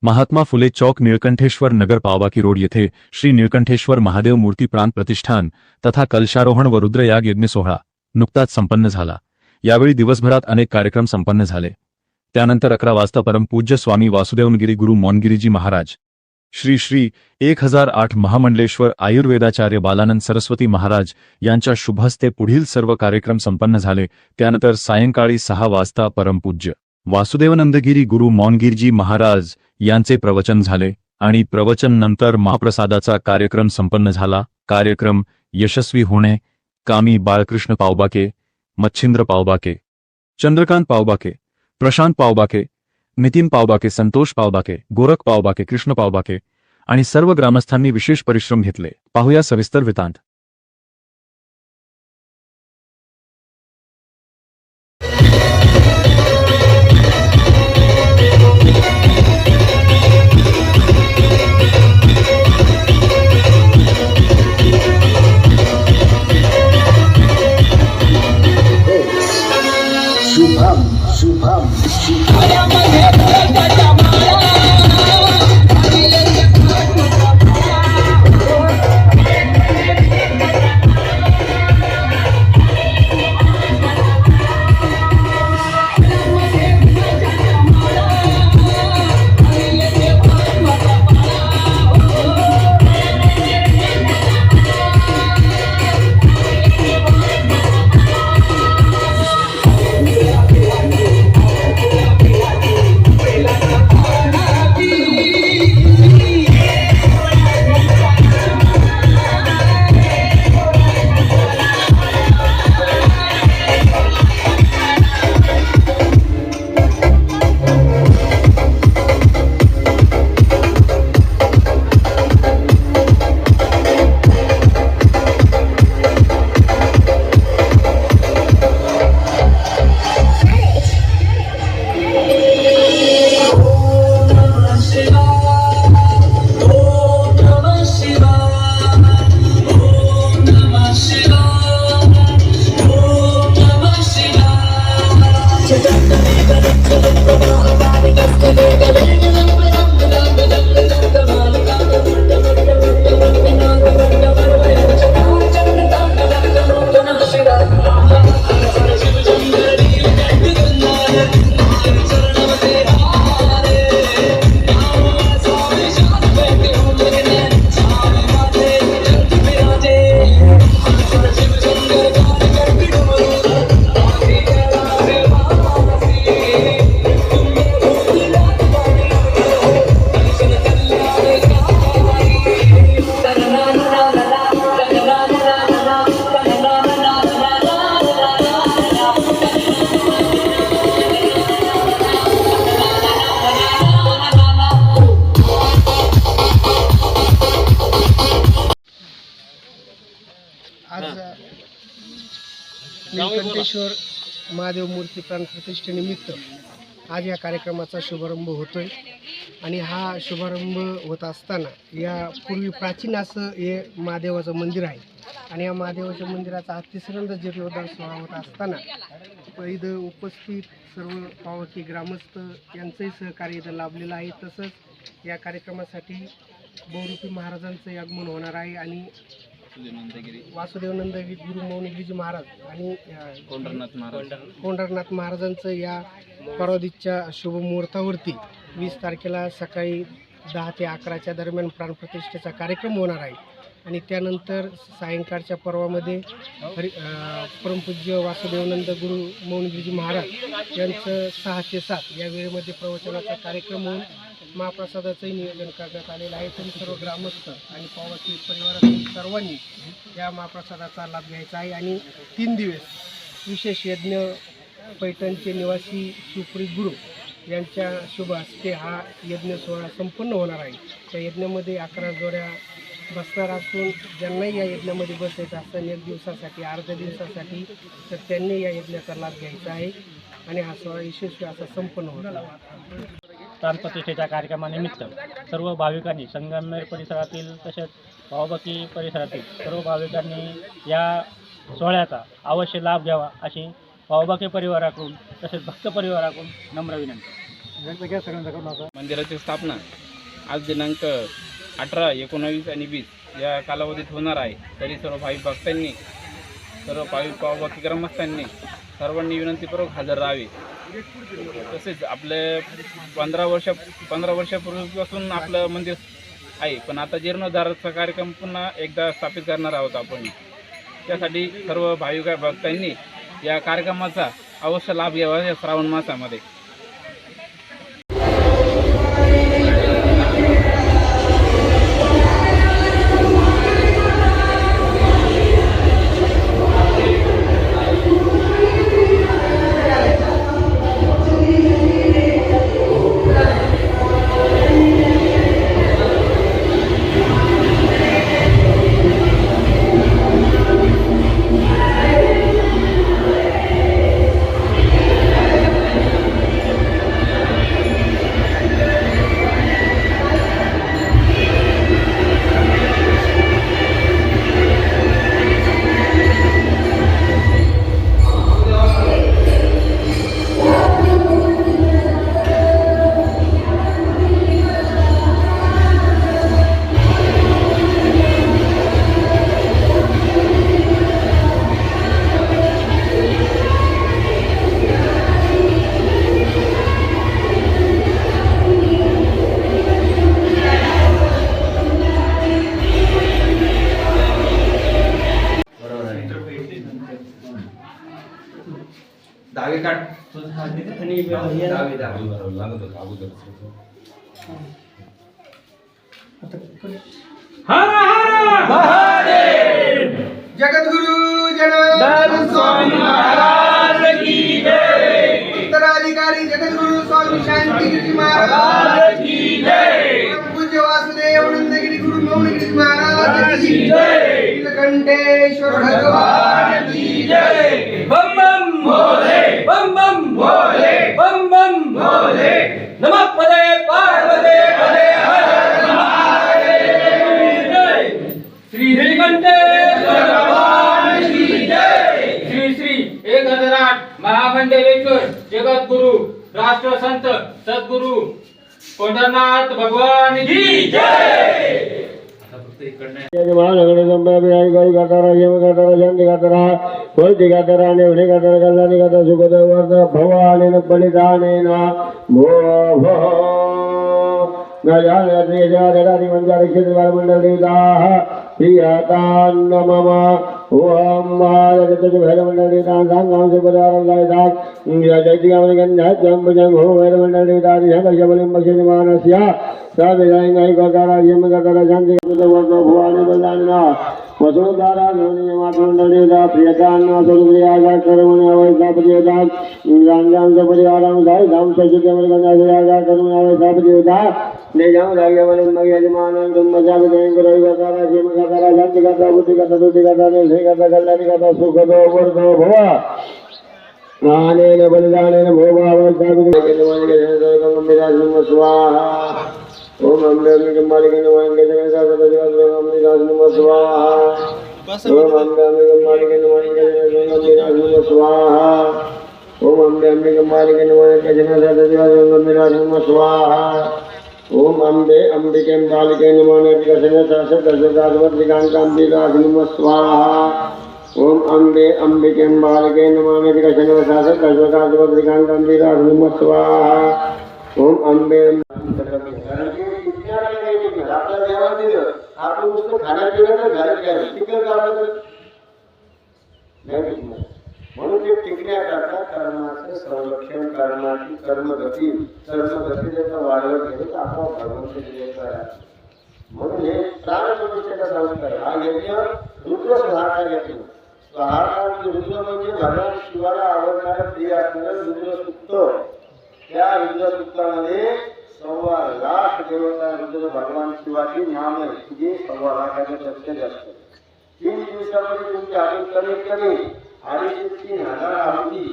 महात्मा फुले चौक निळकंठेश्वर नगर पावबाकी road येथे श्री निळकंठेश्वर महादेव मूर्ती प्राण प्रतिष्ठान तथा कलशारोहण व रुद्रयाग यज्ञ सोहळा नुकताच संपन्न झाला। यावेळी दिवसभरात अनेक कार्यक्रम संपन्न झाले। त्यानंतर 11 वाजता परमपूज्य स्वामी वासुदेवनगिरी गुरु मौनगिरीजी महाराज श्री श्री 1008 महामंडलेश्वर आयुर्वेदाचार्य बालानंद सरस्वती महाराज यांच्या शुभहस्ते पुढील सर्व कार्यक्रम संपन्न झाले। त्यानंतर सायंकाळी 6 वाजता परमपूज्य वासुदेवनंदगिरी गुरु मौनगिरीजी महाराज यांचे प्रवचन झाले आणि प्रवचन नंतर महाप्रसादाचा कार्यक्रम संपन्न झाला। कार्यक्रम यशस्वी होणे कामी बाळकृष्ण पावबाके, मच्छिंद्र पावबाके, चंद्रकांत पावबाके, प्रशांत पावबाके, नितीन पावबाके, संतोष पावबाके, गोरख पावबाके, कृष्ण पावबाके आणि सर्व ग्रामस्थांनी विशेष परिश्रम घेतले। पाहूया सविस्तर वृत्तांत। शुभम शुभम आज निळकंठेश्वर महादेव मूर्ती प्राण प्रतिष्ठेनिमित्त आज या कार्यक्रमाचा शुभारंभ होतोय आणि हा शुभारंभ होत असताना या पूर्वी प्राचीन असं हे महादेवाचं मंदिर आहे आणि या महादेवाच्या मंदिराचा आज तिसऱ्यांदा जीर्णोद्धार सोहळा होत असताना इथं उपस्थित सर्व पावकी ग्रामस्थ यांचंही सहकार्य इथं लाभलेलं आहे। तसंच या कार्यक्रमासाठी बहुरूपी महाराजांचं आगमन होणार आहे आणि वासुदेवनंदगिरी गुरु मौनगिरीजी महाराज आणि कोंढरनाथ महाराजांचं या परवादिच्या शुभमुहूर्तावरती 20 तारखेला सकाळी 10 ते 11च्या दरम्यान प्राणप्रतिष्ठेचा कार्यक्रम होणार आहे आणि त्यानंतर सायंकाळच्या पर्वामध्ये परमपूज्य वासुदेवनंद गुरु मौनगिरीजी महाराज यांचं 6 ते 7 या वेळेमध्ये प्रवचनाचा कार्यक्रम होऊन महाप्रसादाचंही नियोजन करण्यात आलेलं आहे। तरी सर्व ग्रामस्थ आणि पावकी परिवारातील सर्वांनी या महाप्रसादाचा लाभ घ्यायचा आहे आणि 3 दिवस विशेष यज्ञ पैठणचे निवासी सुप्रीत गुरु यांच्या शुभ हस्ते हा यज्ञ सोहळा संपन्न होणार आहे। त्या यज्ञामध्ये 11 जोड्या बसणार असून ज्यांनाही या यज्ञामध्ये बसायचं असेल 1 दिवसासाठी अर्ध्या दिवसासाठी तर त्यांनी या यज्ञाचा लाभ घ्यायचा आहे आणि हा सोहळा यशस्वी असा संपन्न होणार आहे। प्राणप्रतिष्ठेच्या कार्यक्रमानिमित्त सर्व भाविकांनी संगमनेर परिसरातील तसेच पावबाकी परिसरातील सर्व भाविकांनी या सोहळ्याचा अवश्य लाभ घ्यावा अशी पावबाकी परिवाराकडून तसेच भक्त परिवाराकडून नम्र विनंती। मंदिराची स्थापना आज दिनांक 18, 19 आणि 20 या कालावधीत होणार आहे. तरी सर्व भाविक भक्तांनी, सर्व पावभागी ग्रामस्थांनी सर्वांनी विनंतीपूर्वक हजर राहावे. तसेच आपले 15 वर्षापूर्वीपासून आपलं मंदिर आहे, पण आता जीर्णोद्धाराचा कार्यक्रम पुन्हा एकदा स्थापित करणार आहोत आपण. त्यासाठी सर्व भाविक भक्तांनी या कार्यक्रमाचा अवश्य लाभ घ्यावा या श्रावण मासामध्ये. डावे काढ आणि डावे जगद्गुरु जनार्दन स्वामी महाराज की जय. उत्तराधिकारी जगद्गुरु स्वामी शांतिगिरी महाराज की जय. पूज्य वासुदेव नंदगिरी गुरु मौनगिरी महाराज की जय. नीलकंठेश्वर भगवान की जय. बम बम भोले, बम बम भोले, बम बम भोले. नमः पदे पार्वते पदे हर हर महादेव. जय श्री नीलकंठेश्वर भगवान की जय. श्री श्री 1008 महामंडलेश्वर जगद्गुरु राष्ट्रसंत सद्गुरु कोंढरनाथ भगवान की जय. महानगरी संभाव्य गाई गातारा यम गातारा शांती गातारा कोलती गातारा नेवणी गातारा कल्याणी गाता सुखदेव वर्ध भवानी बलिदानेन भो भो गजाननी जगादि मंजर क्षेत्र मंडल देवता प्रियतान मम ओम महाजगत भैरव मंडल देवता संगम से परिवार लायता जयति गामन जंब जंग हो भैरव मंडल देवता शंकर शबलिम बक्षे मानस्य सब जाएंगे गातारा यम गातारा शांति भवानी बलिदानेन वसुधारा नवनी मातृमंडल देवता प्रियतान स्वरूपयागा कर्मणि अवैधा प्रियता गांजाम से परिवारम दाय धाम से चित्तमल गंगा कर्मणि अवैधा प्रियता ने जाऊं राग्यवल मग यजमान तुम मजा में देंगे रवि गातारा जीव गातारा शांति गाता बुद्धि गाता दुद्धि गाता ने गाता कल्याणी गाता सुख दो वर्धो भवा आनेन बलिदानेन भोगा अवैधा प्रियता मंदिराजनम स्वाहा. ओम अम्बे अम्बिके मालिके नमः जगन्नाथ मंदिराज नमः स्वाहा. ओम अम्बे अम्बिके मालिके नमः जगन्नाथ मंदिराज नमः स्वाहा. ओम अम्बे अम्बिके मालिके नमः जगन्नाथ मंदिराज नमः स्वाहा. ओम अम्बे अम्बिके मालिके नमः जगन्नाथ मंदिराज नमः स्वाहा. ओम अम्बे अम्बिके मालिके नमः जगन्नाथ मंदिराज नमः स्वाहा. ओम अम्बे आपल्या देवाला दिलं आपलं नुसतं खाण्यापिण्याचं घरात घ्यायला टिकल का म्हणून ते टिकण्याकरता कर्माचं संरक्षण कर्माची कर्मगती त्याचा वाढवत गेलं तर आपोआप भगवंत विजय करा. म्हणून हे प्राणप्रतिष्ठेचा संस्कार हा यज्ञ रुद्र सुधारणार यज्ञ. सुधारणार रुद्र म्हणजे भगवान शिवाला आवडणारं प्रिय असणारं रुद्र सुक्त. त्या रुद्र सुक्तामध्ये 1.25 लाख देवता रुद्र भगवान शिवाची नाम आहे जे 1.25 लाखापेक्षा जास्त. 3 दिवसामध्ये तुमची आहुती कमीत कमी 2,500 ते 3,000 आहुती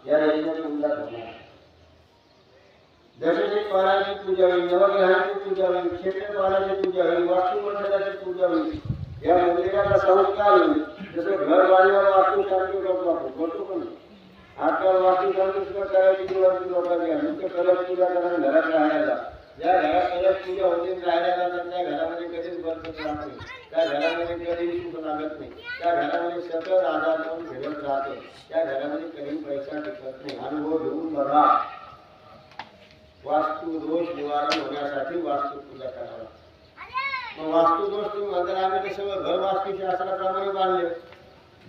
या यज्ञकुंडात होणार. दशरथ पाराची पूजा होईल, नवग्रहांची पूजा होईल, क्षेत्रपालाची पूजा होईल, वास्तुमंडळाची पूजा होईल. या मंदिराचा संस्कार होईल. जसं घर बांधल्यावर वास्तुशांती करतो आपण, करतो पण आजकाल वास्तू सुद्धा करायची किंवा लोकांनी नुसतं कलश पूजा करा घरात राहायला. ज्या घरात कलश पूजा होते राहायला जातात त्या घरामध्ये कधीच बरकत राहत नाही, त्या घरामध्ये कधीही सुख लागत नाही, त्या घरामध्ये सतत आजार पण फिरत राहतो, त्या घरामध्ये कधी पैसा टिकत नाही. अनुभव घेऊन बघा. वास्तू दोष निवारण होण्यासाठी वास्तू पूजा करावा. मग वास्तू दोष तुम्ही म्हणताना आम्ही ते सगळं घर वास्तुशास्त्राप्रमाणे बांधले,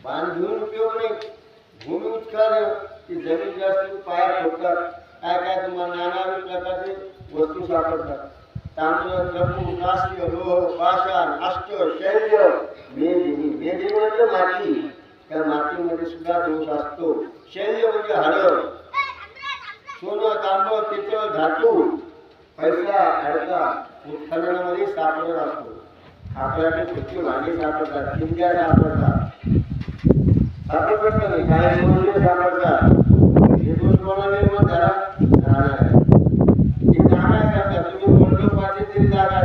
बांधून उपयोग नाही. भूमी उचकाल की जमीन जास्त पाया ठोकतात, काय काय तुम्हाला नाना प्रकारचे वस्तू सापडतात. तांदूळ, रघु, कास्य, लोह, पाषाण, अष्ट, शैल्य, मेदिनी. मेदिनी म्हणजे माती, त्या मातीमध्ये सुद्धा दोष असतो. शैल्य म्हणजे हाडं, सोनं, तांबं, पितळ, धातू, पैसा, अडका उत्खननामध्ये सापडत असतो. आपल्याकडे किती भांडी सापडतात, चिंध्या सापडतात, सापडत नाही काय गोष्टी सापडतात. हे दोष कोणा निर्माण झाला राहणार आहे. ही जागा आहे का तुम्ही कोणतं पाहिजे तरी जागा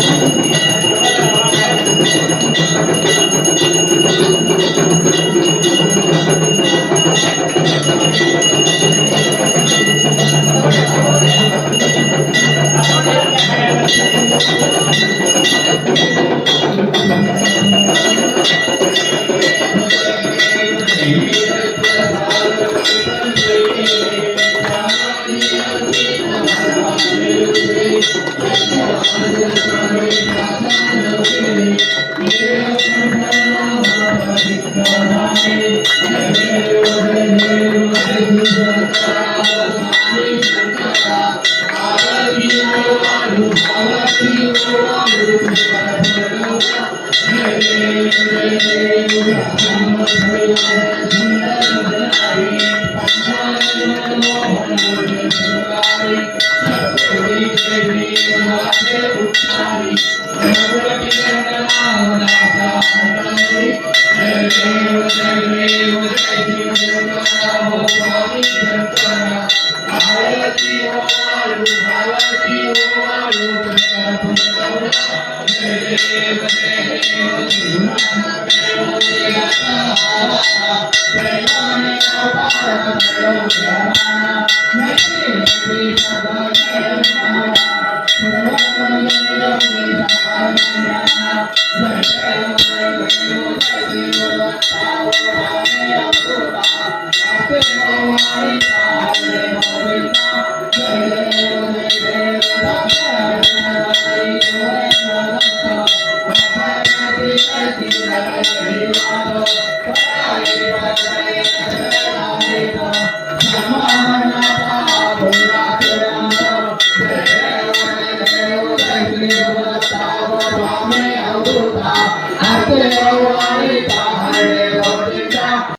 Thank you. Thank you.